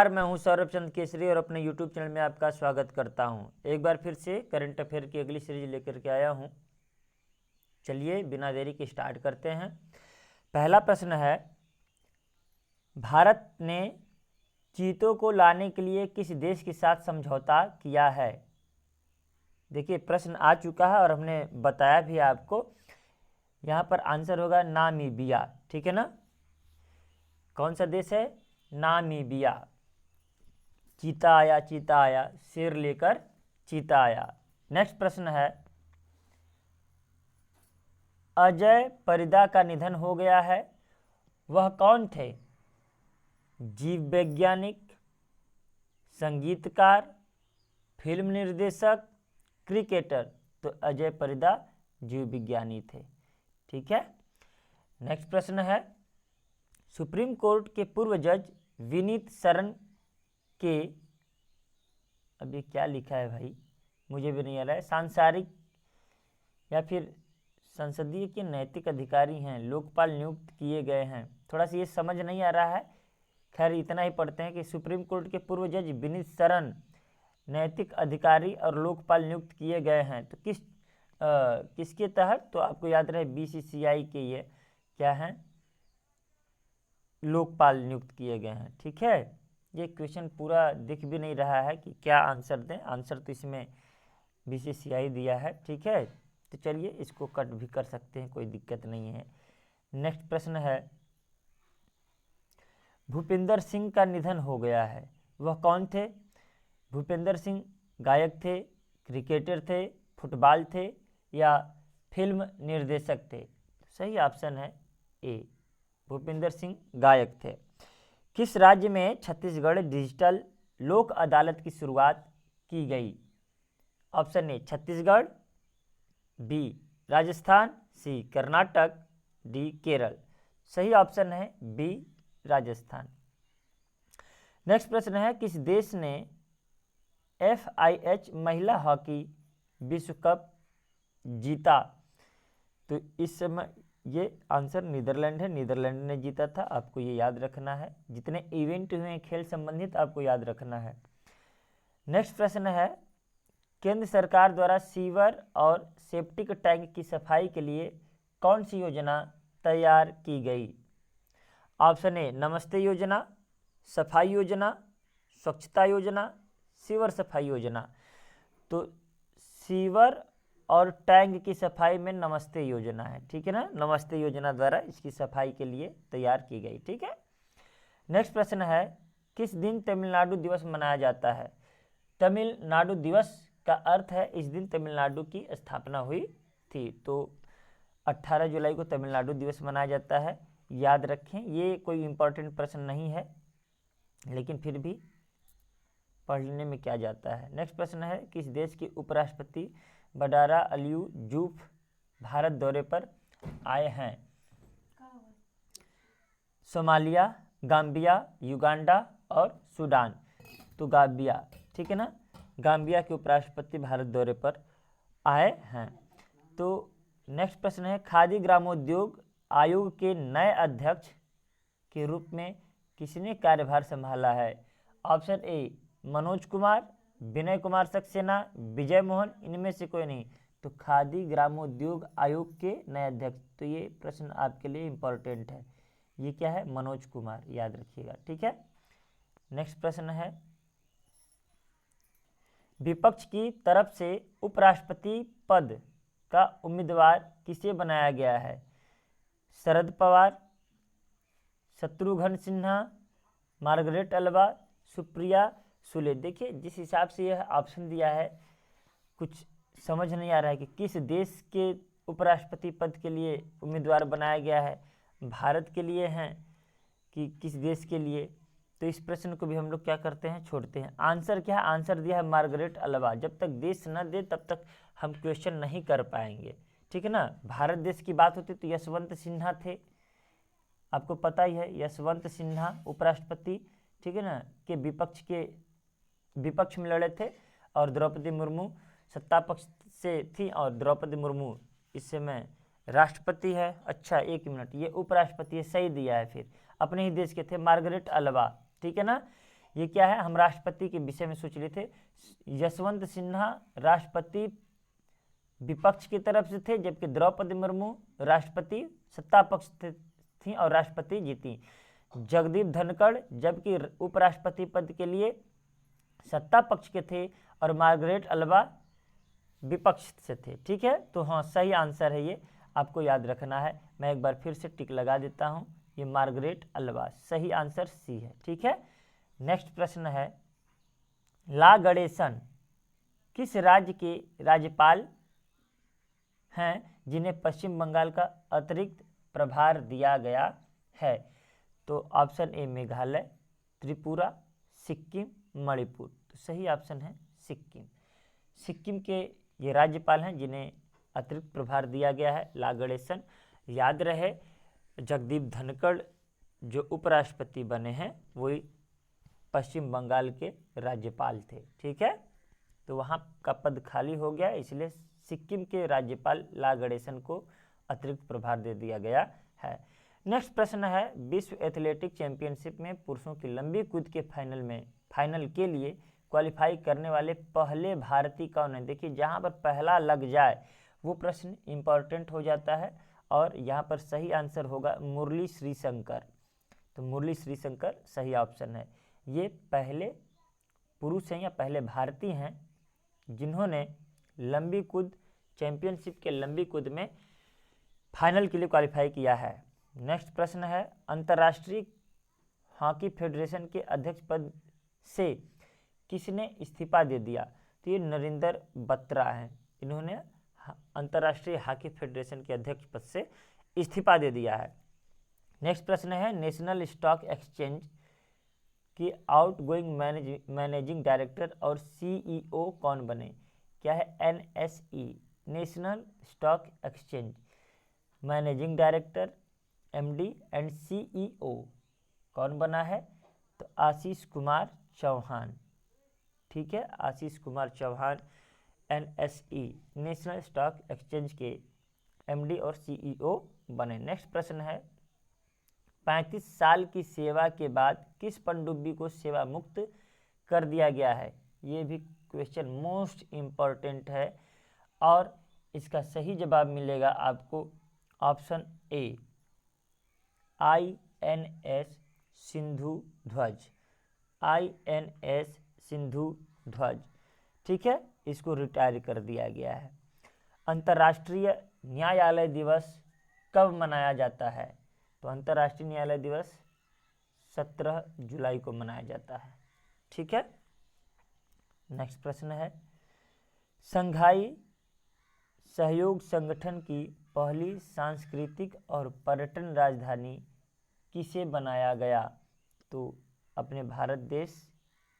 मैं हूं सौरभ चंद्र केसरी और अपने YouTube चैनल में आपका स्वागत करता हूं। एक बार फिर से करंट अफेयर की अगली सीरीज लेकर के आया हूं। चलिए बिना देरी के स्टार्ट करते हैं। पहला प्रश्न है, भारत ने चीतों को लाने के लिए किस देश के साथ समझौता किया है? देखिए प्रश्न आ चुका है और हमने बताया भी आपको। यहाँ पर आंसर होगा नामीबिया। ठीक है ना? कौन सा देश है? नामीबिया। चीता आया, शेर लेकर चीता आया। नेक्स्ट प्रश्न है, अजय परिदा का निधन हो गया है, वह कौन थे? जीव वैज्ञानिक, संगीतकार, फिल्म निर्देशक, क्रिकेटर। तो अजय परिदा जीव विज्ञानी थे। ठीक है। नेक्स्ट प्रश्न है, सुप्रीम कोर्ट के पूर्व जज विनीत सरन के, अभी क्या लिखा है भाई, मुझे भी नहीं आ रहा है, सांसारिक या फिर संसदीय के नैतिक अधिकारी हैं, लोकपाल नियुक्त किए गए हैं। थोड़ा सा ये समझ नहीं आ रहा है, खैर इतना ही पढ़ते हैं कि सुप्रीम कोर्ट के पूर्व जज विनीत सरन नैतिक अधिकारी और लोकपाल नियुक्त किए गए हैं। तो किसके तहत? तो आपको याद रहे बीसीसीआई के ये क्या हैं, लोकपाल नियुक्त किए गए हैं। ठीक है। ये क्वेश्चन पूरा दिख भी नहीं रहा है कि क्या आंसर दें। आंसर तो इसमें बीसीसीआई दिया है। ठीक है, तो चलिए इसको कट भी कर सकते हैं, कोई दिक्कत नहीं है। नेक्स्ट प्रश्न है, भूपेंद्र सिंह का निधन हो गया है, वह कौन थे? भूपेंद्र सिंह गायक थे, क्रिकेटर थे, फुटबॉल थे या फिल्म निर्देशक थे? सही ऑप्शन है ए, भूपेंद्र सिंह गायक थे। किस राज्य में छत्तीसगढ़ डिजिटल लोक अदालत की शुरुआत की गई? Option A Chhattisgarh, B Rajasthan, C Karnataka, D Kerala. सही ऑप्शन है बी राजस्थान। नेक्स्ट प्रश्न है, किस देश ने FIH महिला हॉकी विश्व कप जीता? तो इस समय ये आंसर नीदरलैंड है, नीदरलैंड ने जीता था। आपको ये याद रखना है, जितने इवेंट हुए हैं खेल संबंधित आपको याद रखना है। नेक्स्ट प्रश्न है, केंद्र सरकार द्वारा सीवर और सेप्टिक टैंक की सफाई के लिए कौन सी योजना तैयार की गई? ऑप्शन ए नमस्ते योजना, सफाई योजना, स्वच्छता योजना, सीवर सफाई योजना। तो सीवर और टैंक की सफाई में नमस्ते योजना है। ठीक है ना? नमस्ते योजना द्वारा इसकी सफाई के लिए तैयार की गई। ठीक है। नेक्स्ट प्रश्न है, किस दिन तमिलनाडु दिवस मनाया जाता है? तमिलनाडु दिवस का अर्थ है इस दिन तमिलनाडु की स्थापना हुई थी। तो 18 जुलाई को तमिलनाडु दिवस मनाया जाता है। याद रखें, ये कोई इंपॉर्टेंट प्रश्न नहीं है, लेकिन फिर भी पढ़ने में क्या जाता है। नेक्स्ट प्रश्न है, किस देश के उपराष्ट्रपति बडारा अलियूजूफ भारत दौरे पर आए हैं? सोमालिया, गाम्बिया, युगांडा और सूडान। तो गाम्बिया। ठीक है ना? गाम्बिया के उपराष्ट्रपति भारत दौरे पर आए हैं। तो नेक्स्ट प्रश्न है, खादी ग्रामोद्योग आयोग के नए अध्यक्ष के रूप में किसने कार्यभार संभाला है? ऑप्शन ए मनोज कुमार, विनय कुमार सक्सेना, विजय मोहन, इनमें से कोई नहीं। तो खादी ग्रामोद्योग आयोग के नए अध्यक्ष। तो ये प्रश्न आपके लिए इंपॉर्टेंट है। ये क्या है? मनोज कुमार, याद रखिएगा। ठीक है। नेक्स्ट प्रश्न है, विपक्ष की तरफ से उपराष्ट्रपति पद का उम्मीदवार किसे बनाया गया है? Sharad Pawar, Shatrughan Sinha, Margaret Alva, Supriya Sule. देखिए जिस हिसाब से यह ऑप्शन दिया है, कुछ समझ नहीं आ रहा है कि किस देश के उपराष्ट्रपति पद के लिए उम्मीदवार बनाया गया है, भारत के लिए हैं कि किस देश के लिए। तो इस प्रश्न को भी हम लोग क्या करते हैं, छोड़ते हैं। आंसर क्या है? आंसर दिया है मार्गरेट अल्वा। जब तक देश न दे तब तक हम क्वेश्चन नहीं कर पाएंगे। ठीक है ना? भारत देश की बात होती तो यशवंत सिन्हा थे, आपको पता ही है, यशवंत सिन्हा उपराष्ट्रपति, ठीक है ना, के विपक्ष में लड़े थे और द्रौपदी मुर्मू सत्ता पक्ष से थी और द्रौपदी मुर्मू इस समय राष्ट्रपति है। अच्छा एक मिनट, ये उपराष्ट्रपति है, सही दिया है। फिर अपने ही देश के थे मार्गरेट अल्वा। ठीक है ना? ये क्या है, हम राष्ट्रपति के विषय में सोच रहे थे। यशवंत सिन्हा राष्ट्रपति विपक्ष की तरफ से थे, जबकि द्रौपदी मुर्मू राष्ट्रपति सत्ता पक्ष थी और राष्ट्रपति जीती। जगदीप धनखड़ जबकि उपराष्ट्रपति पद के लिए सत्ता पक्ष के थे और मार्गरेट अल्वा विपक्ष से थे। ठीक है, तो हाँ सही आंसर है, ये आपको याद रखना है। मैं एक बार फिर से टिक लगा देता हूँ, ये मार्गरेट अल्वा, सही आंसर सी है। ठीक है, नेक्स्ट प्रश्न है, ला गणेशन किस राज्य के राज्यपाल हैं जिन्हें पश्चिम बंगाल का अतिरिक्त प्रभार दिया गया है? तो ऑप्शन ए मेघालय, त्रिपुरा, सिक्किम, मणिपुर। तो सही ऑप्शन है सिक्किम। सिक्किम के ये राज्यपाल हैं जिन्हें अतिरिक्त प्रभार दिया गया है, ला गणेशन। याद रहे जगदीप धनखड़ जो उपराष्ट्रपति बने हैं वही पश्चिम बंगाल के राज्यपाल थे। ठीक है, तो वहाँ का पद खाली हो गया, इसलिए सिक्किम के राज्यपाल ला गणेशन को अतिरिक्त प्रभार दे दिया गया है। नेक्स्ट प्रश्न है, विश्व एथलेटिक चैंपियनशिप में पुरुषों की लंबी कूद के फाइनल के लिए क्वालिफाई करने वाले पहले भारतीय कौन है? देखिए जहाँ पर पहला लग जाए वो प्रश्न इम्पॉर्टेंट हो जाता है और यहाँ पर सही आंसर होगा मुरली श्रीशंकर। तो मुरली श्रीशंकर सही ऑप्शन है। ये पहले पुरुष हैं या पहले भारतीय हैं जिन्होंने लंबी कूद चैंपियनशिप के लंबी कूद में फाइनल के लिए क्वालिफाई किया है। नेक्स्ट प्रश्न है, अंतर्राष्ट्रीय हॉकी फेडरेशन के अध्यक्ष पद से किसने इस्तीफा दे दिया? तो ये नरेंद्र बत्रा हैं, इन्होंने अंतर्राष्ट्रीय हॉकी फेडरेशन के अध्यक्ष पद से इस्तीफा दे दिया है। नेक्स्ट प्रश्न है, नेशनल स्टॉक एक्सचेंज की आउटगोइंग मैनेजिंग डायरेक्टर और सीईओ कौन बने? क्या है? NSE, National Stock Exchange managing director, MD and CEO कौन बना है? तो आशीष कुमार चौहान। ठीक है, Ashish Kumar Chauhan NSE National Stock Exchange के एमडी और सीईओ बने। नेक्स्ट प्रश्न है, 35 साल की सेवा के बाद किस पनडुब्बी को सेवा मुक्त कर दिया गया है? ये भी क्वेश्चन मोस्ट इम्पॉर्टेंट है और इसका सही जवाब मिलेगा आपको ऑप्शन ए, INS सिंधु ध्वज, INS सिंधु ध्वज। ठीक है, इसको रिटायर कर दिया गया है। अंतर्राष्ट्रीय न्यायालय दिवस कब मनाया जाता है? तो अंतर्राष्ट्रीय न्यायालय दिवस 17 जुलाई को मनाया जाता है। ठीक है, नेक्स्ट प्रश्न है, शंघाई सहयोग संगठन की पहली सांस्कृतिक और पर्यटन राजधानी किसे बनाया गया? तो अपने भारत देश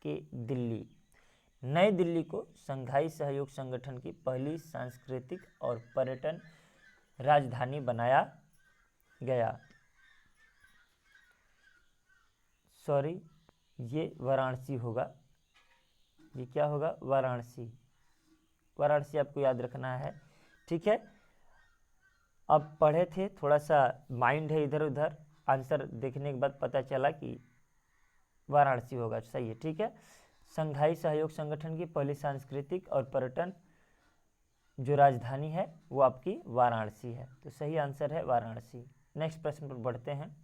के दिल्ली, नई दिल्ली को शंघाई सहयोग संगठन की पहली सांस्कृतिक और पर्यटन राजधानी बनाया गया। सॉरी, ये वाराणसी होगा। ये क्या होगा? वाराणसी। वाराणसी आपको याद रखना है। ठीक है, अब पढ़े थे, थोड़ा सा माइंड है इधर उधर, आंसर देखने के बाद पता चला कि वाराणसी होगा। सही है। ठीक है, शंघाई सहयोग संगठन की पहली सांस्कृतिक और पर्यटन जो राजधानी है वो आपकी वाराणसी है। तो सही आंसर है वाराणसी। नेक्स्ट प्रश्न पर बढ़ते हैं।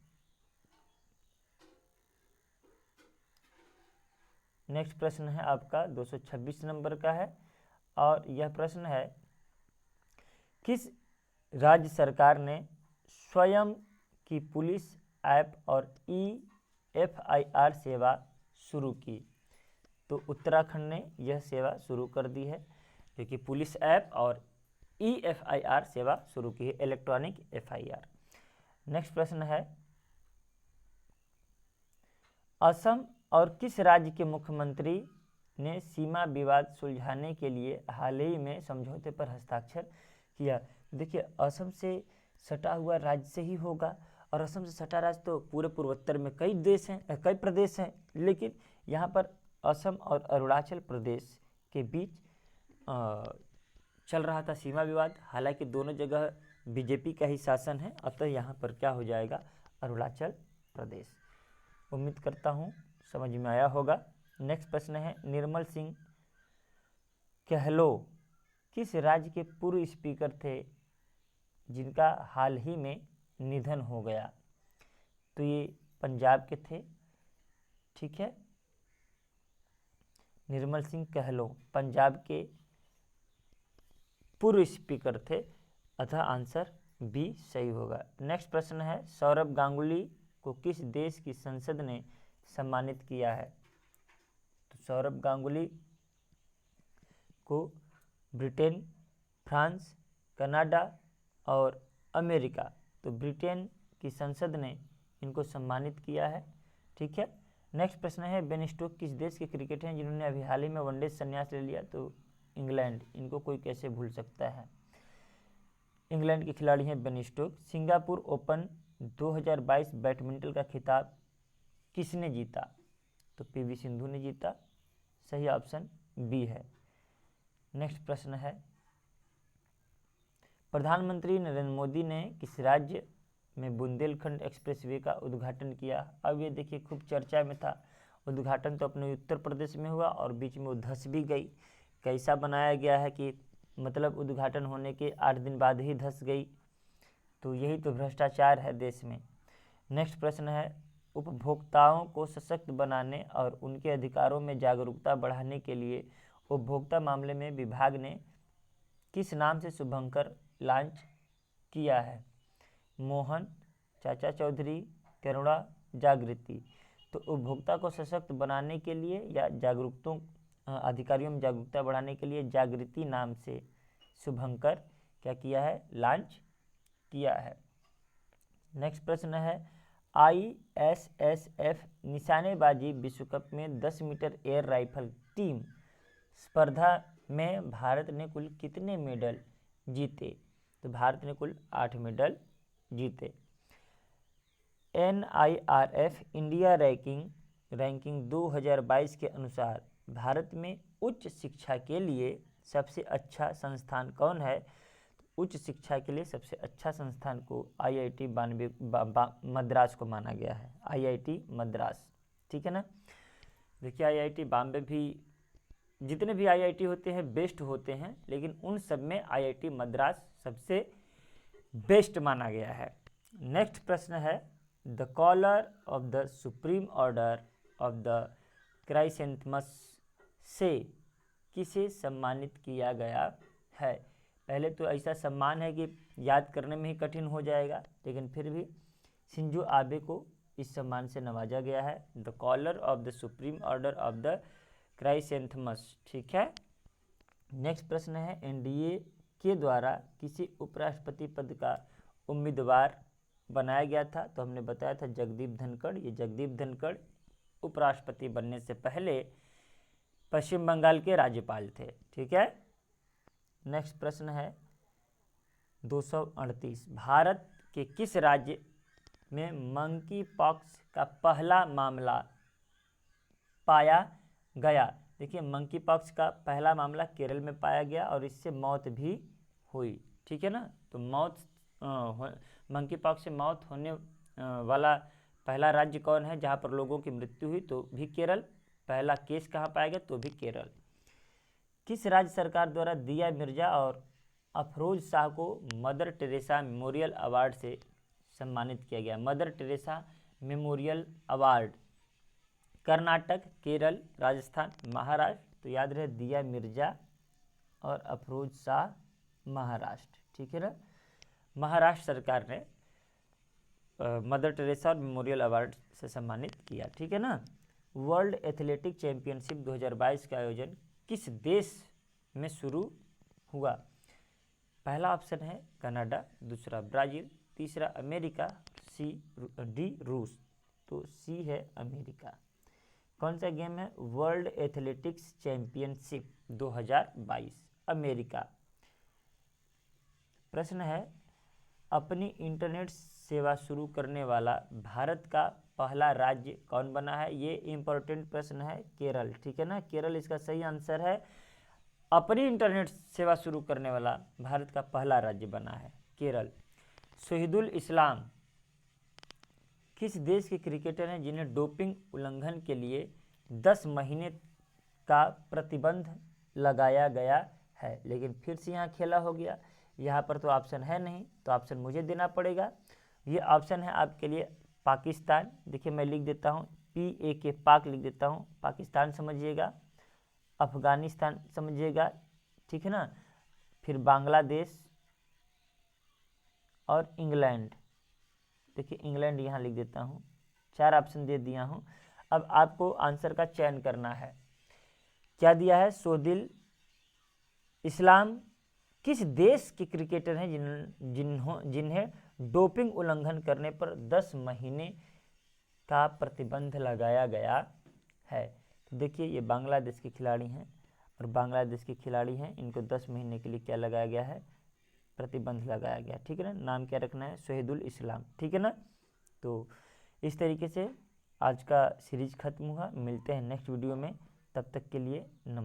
नेक्स्ट प्रश्न है आपका 226 नंबर का है और यह प्रश्न है, किस राज्य सरकार ने स्वयं की पुलिस ऐप और EFIR सेवा शुरू की? तो उत्तराखंड ने यह सेवा शुरू कर दी है, जो कि पुलिस ऐप और EFIR सेवा शुरू की है, इलेक्ट्रॉनिक FIR। नेक्स्ट प्रश्न है, असम और किस राज्य के मुख्यमंत्री ने सीमा विवाद सुलझाने के लिए हाल ही में समझौते पर हस्ताक्षर किया? देखिए, असम से सटा हुआ राज्य से ही होगा और असम से सटा राज्य तो पूरे पूर्वोत्तर में कई प्रदेश हैं, लेकिन यहाँ पर असम और अरुणाचल प्रदेश के बीच चल रहा था सीमा विवाद। हालांकि दोनों जगह बीजेपी का ही शासन है, अतः यहाँ पर क्या हो जाएगा? अरुणाचल प्रदेश। उम्मीद करता हूँ समझ में आया होगा। नेक्स्ट प्रश्न है, निर्मल सिंह कहलो किस राज्य के पूर्व स्पीकर थे जिनका हाल ही में निधन हो गया? तो ये पंजाब के थे, ठीक है। निर्मल सिंह कहलो पंजाब के पूर्व स्पीकर थे, अतः आंसर बी सही होगा। नेक्स्ट प्रश्न है, सौरभ गांगुली को किस देश की संसद ने सम्मानित किया है? तो सौरभ गांगुली को ब्रिटेन, फ्रांस, कनाडा और अमेरिका, तो ब्रिटेन की संसद ने इनको सम्मानित किया है, ठीक है। नेक्स्ट प्रश्न है, बेन स्टोक्स किस देश के क्रिकेटर हैं जिन्होंने अभी हाल ही में वनडे संन्यास ले लिया? तो इंग्लैंड, इनको कोई कैसे भूल सकता है। इंग्लैंड के खिलाड़ी हैं Ben Stokes. Singapore open 2022 badminton का खिताब किसने जीता? तो पीवी सिंधु ने जीता, सही ऑप्शन बी है। नेक्स्ट प्रश्न है, प्रधानमंत्री नरेंद्र मोदी ने किस राज्य में बुंदेलखंड एक्सप्रेसवे का उद्घाटन किया? अब ये देखिए खूब चर्चा में था, उद्घाटन तो अपने उत्तर प्रदेश में हुआ और बीच में वो धंस भी गई। कैसा बनाया गया है कि मतलब उद्घाटन होने के 8 दिन बाद ही धंस गई, तो यही तो भ्रष्टाचार है देश में। नेक्स्ट प्रश्न है, उपभोक्ताओं को सशक्त बनाने और उनके अधिकारों में जागरूकता बढ़ाने के लिए उपभोक्ता मामले में विभाग ने किस नाम से शुभंकर लॉन्च किया है? मोहन, चाचा चौधरी, करुणा, जागृति। तो उपभोक्ता को सशक्त बनाने के लिए या अधिकारियों में जागरूकता बढ़ाने के लिए जागृति नाम से शुभंकर क्या किया है? लॉन्च किया है। नेक्स्ट प्रश्न है, ISSF निशानेबाजी विश्व कप में 10 मीटर एयर राइफल टीम स्पर्धा में भारत ने कुल कितने मेडल जीते? तो भारत ने कुल 8 मेडल जीते। NIRF इंडिया रैंकिंग 2022 के अनुसार भारत में उच्च शिक्षा के लिए सबसे अच्छा संस्थान कौन है? उच्च शिक्षा के लिए सबसे अच्छा संस्थान को IIT मद्रास को माना गया है, IIT मद्रास, ठीक है ना। देखिए IIT बॉम्बे भी, जितने भी IIT होते हैं बेस्ट होते हैं, लेकिन उन सब में IIT मद्रास सबसे बेस्ट माना गया है। नेक्स्ट प्रश्न है, the Collar of the Supreme Order of the Chrysanthemum से किसे सम्मानित किया गया है? पहले तो ऐसा सम्मान है कि याद करने में ही कठिन हो जाएगा, लेकिन फिर भी शिंजो आबे को इस सम्मान से नवाजा गया है, the Collar of the Supreme Order of the Chrysanthemum, ठीक है। नेक्स्ट प्रश्न है, NDA के द्वारा किसी उपराष्ट्रपति पद का उम्मीदवार बनाया गया था? तो हमने बताया था जगदीप धनखड़। ये जगदीप धनखड़ उपराष्ट्रपति बनने से पहले पश्चिम बंगाल के राज्यपाल थे, ठीक है। नेक्स्ट प्रश्न है 238, भारत के किस राज्य में मंकी पॉक्स का पहला मामला पाया गया? देखिए मंकी पॉक्स का पहला मामला केरल में पाया गया और इससे मौत भी हुई, ठीक है ना। तो मंकी पॉक्स से मौत होने वाला पहला राज्य कौन है जहाँ पर लोगों की मृत्यु हुई? तो भी केरल। पहला केस कहाँ पाया गया? तो भी केरल। किस राज्य सरकार द्वारा दिया मिर्जा और अफरोज शाह को मदर टेरेसा मेमोरियल अवार्ड से सम्मानित किया गया? Mother Teresa memorial award Karnataka, Kerala, Rajasthan, Maharashtra. तो याद रहे दिया मिर्जा और अफरोज शाह महाराष्ट्र, ठीक है ना। महाराष्ट्र सरकार ने मदर टेरेसा और मेमोरियल अवार्ड से सम्मानित किया, ठीक है ना। वर्ल्ड एथलेटिक चैंपियनशिप 2022 का आयोजन किस देश में शुरू हुआ? पहला ऑप्शन है कनाडा, दूसरा ब्राज़ील, तीसरा अमेरिका, डी रूस। तो सी है अमेरिका। कौन सा गेम है? World athletics championship 2022 America. प्रश्न है, अपनी इंटरनेट सेवा शुरू करने वाला भारत का पहला राज्य कौन बना है? ये इंपॉर्टेंट प्रश्न है, केरल, ठीक है ना। केरल इसका सही आंसर है। अपनी इंटरनेट सेवा शुरू करने वाला भारत का पहला राज्य बना है केरल। शहीदुल इस्लाम किस देश के क्रिकेटर हैं जिन्हें डोपिंग उल्लंघन के लिए 10 महीने का प्रतिबंध लगाया गया है। लेकिन फिर से यहाँ खेला हो गया, यहाँ पर तो ऑप्शन है नहीं, तो ऑप्शन मुझे देना पड़ेगा। ये ऑप्शन है आपके लिए पाकिस्तान, देखिए मैं लिख देता हूँ, PAK पाक लिख देता हूँ, पाकिस्तान समझिएगा, अफगानिस्तान समझिएगा, ठीक है ना, फिर बांग्लादेश और इंग्लैंड, देखिए इंग्लैंड यहाँ लिख देता हूँ। 4 ऑप्शन दे दिया हूँ। अब आपको आंसर का चयन करना है। क्या दिया है? सोदिल इस्लाम किस देश के क्रिकेटर हैं जिन्हें डोपिंग उल्लंघन करने पर 10 महीने का प्रतिबंध लगाया गया है? तो देखिए ये बांग्लादेश के खिलाड़ी हैं, और बांग्लादेश के खिलाड़ी हैं, इनको 10 महीने के लिए क्या लगाया गया है? प्रतिबंध लगाया गया, ठीक है ना। नाम क्या रखना है? सोहिदुल इस्लाम, ठीक है ना। तो इस तरीके से आज का सीरीज खत्म हुआ। मिलते हैं नेक्स्ट वीडियो में, तब तक के लिए नमस्कार।